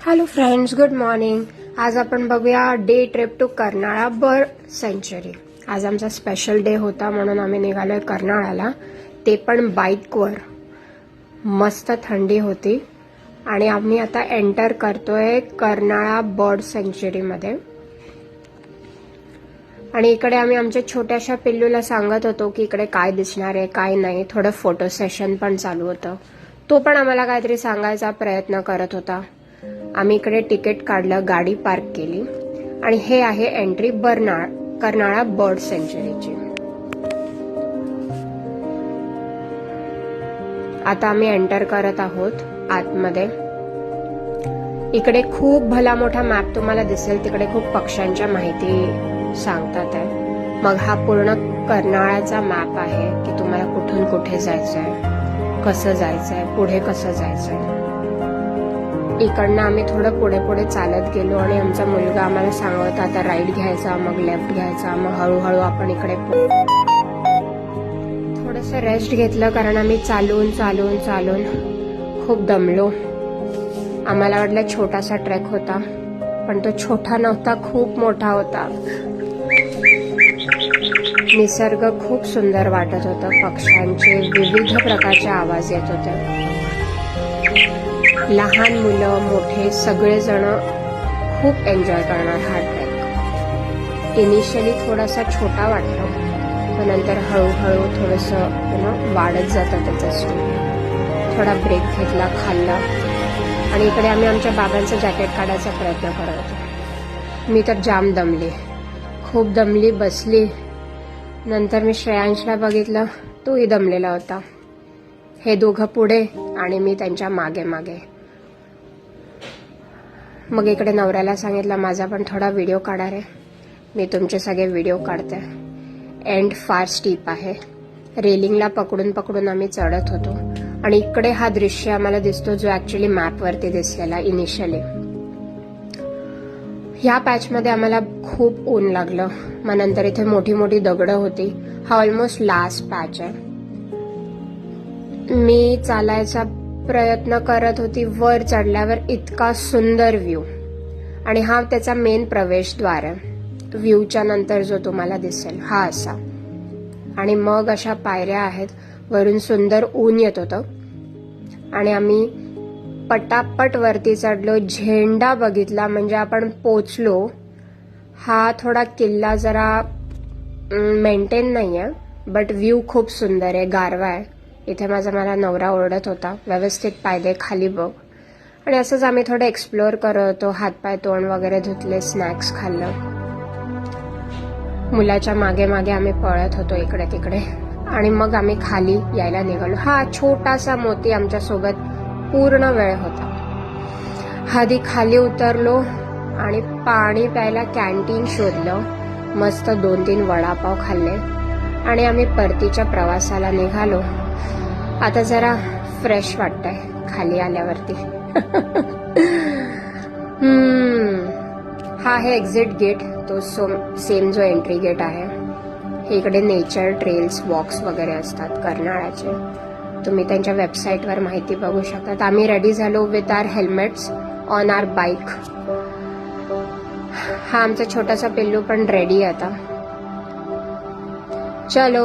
Hello friends, good morning. आज आपण बघूया day trip to Karnala bird सँच्युरी. आज आमचा स्पेशल डे होता म्हणून आम्ही निघालोय कर्नाळाला, ते पण बाईकवर. मस्त थंडी होती आणि आम्ही आता एंटर करतोय कर्नाळा बर्ड सँच्युरीमध्ये. आणि इकडे आम्ही आमच्या छोट्याशा पिल्लूला सांगत होतो की इकडे काय दिसणार आहे काय नाही. थोडं फोटो सेशन पण चालू होतं. तो पण आम्हाला काहीतरी सांगायचा प्रयत्न करत होता. आम्ही इकडे तिकीट काढलं, गाडी पार्क केली आणि हे आहे एंट्री कर्नाळा बर्ड सँच्युरीची. आता आम्ही एंटर करत आहोत आतमध्ये. इकडे खूप भला मोठा मॅप तुम्हाला दिसेल. तिकडे खूप पक्ष्यांच्या माहिती सांगतात आहे. मग हा पूर्ण कर्नाळाचा मॅप आहे की तुम्हाला कुठून कुठे जायचंय, कसं जायचंय, पुढे कसं जायचंय. इकडनं आम्ही थोडं पुढे पुढे चालत गेलो आणि आमचा मुलगा आम्हाला सांगत आता राईट घ्यायचा, मग लेफ्ट घ्यायचा. मग हळूहळू आपण इकडे थोडंसं रेस्ट घेतलं कारण आम्ही चालून चालून चालून खूप दमलो. आम्हाला वाटलं छोटासा ट्रेक होता, पण तो छोटा नव्हता, खूप मोठा होता. निसर्ग खूप सुंदर वाटत होता. पक्ष्यांचे विविध प्रकारचे आवाज येत होते. लहान मुलं मोठे सगळेजण खूप एन्जॉय करणार हा ट्रेक. इनिशियली थोडासा छोटा वाटला, पण नंतर हळूहळू थोडंसं वाढत जातं त्याचा स्पीड. थोडा ब्रेक घेतला, खाल्ला आणि इकडे आम्ही आमच्या बाबांचं जॅकेट काढायचा प्रयत्न करत होतो. मी तर जाम दमली, खूप दमली, बसली. नंतर मी श्रेयांशला बघितलं, तोही दमलेला होता. हे दोघं पुढे आणि मी त्यांच्या मागे मागे. मग इकडे नवऱ्याला सांगितलं माझा पण थोडा व्हिडिओ काढा रे. मी तुमचे सगळे व्हिडिओ काढते. एंड फार स्टीप आहे. रेलिंगला पकडून पकडून आम्ही चढत होतो आणि इकडे हा दृश्य आम्हाला दिसतो जो ऍक्च्युली मॅपवरती दिसलेला इनिशियली. ह्या पॅचमध्ये आम्हाला खूप ऊन लागलं. मग नंतर इथे मोठी मोठी दगडं होती. हा ऑलमोस्ट लास्ट पॅच आहे. मी चालायचा प्रयत्न करत होती. वर चढल्यावर इतका सुंदर व्ह्यू आणि हा त्याचा मेन प्रवेशद्वार आहे. व्ह्यूच्या नंतर जो तुम्हाला दिसेल हा असा. आणि मग अशा पायऱ्या आहेत. वरून सुंदर ऊन येत होतं आणि आम्ही पटापट वरती चढलो. झेंडा बघितला म्हणजे आपण पोचलो. हा थोडा किल्ला जरा मेंटेन नाहीये, बट व्ह्यू खूप सुंदर आहे, गारवा आहे. इथे मला नवरा ओरडत होता व्यवस्थित पायदे खाली बघ. आणि असंच आम्ही थोडं एक्सप्लोअर करत होतो. हातपाय तोंड वगैरे धुतले, स्नॅक्स खाल्लं. मुलाच्या मागे मागे आम्ही पळत होतो इकडे तिकडे आणि मग आम्ही खाली यायला निघालो. हा छोटासा मोती आमच्या सोबत पूर्ण वेळ होता. आधी खाली उतरलो आणि पाणी प्यायला कॅन्टीन शोधलं. मस्त 2-3 वडापाव खाल्ले आणि आम्ही परतीच्या प्रवासाला निघालो. आता जरा फ्रेश वाटतंय खाली आल्यावरती. हा आहे एक्झिट गेट, तो सेम जो एंट्री गेट आहे. हे इकडे नेचर ट्रेल्स वॉक्स वगैरे असतात कर्नाळाचे. तुम्ही त्यांच्या वेबसाईटवर माहिती बघू शकता. आम्ही रेडी झालो with our helmets on our bike. हा आमचा छोटासा पिल्लू पण रेडी आता. चलो.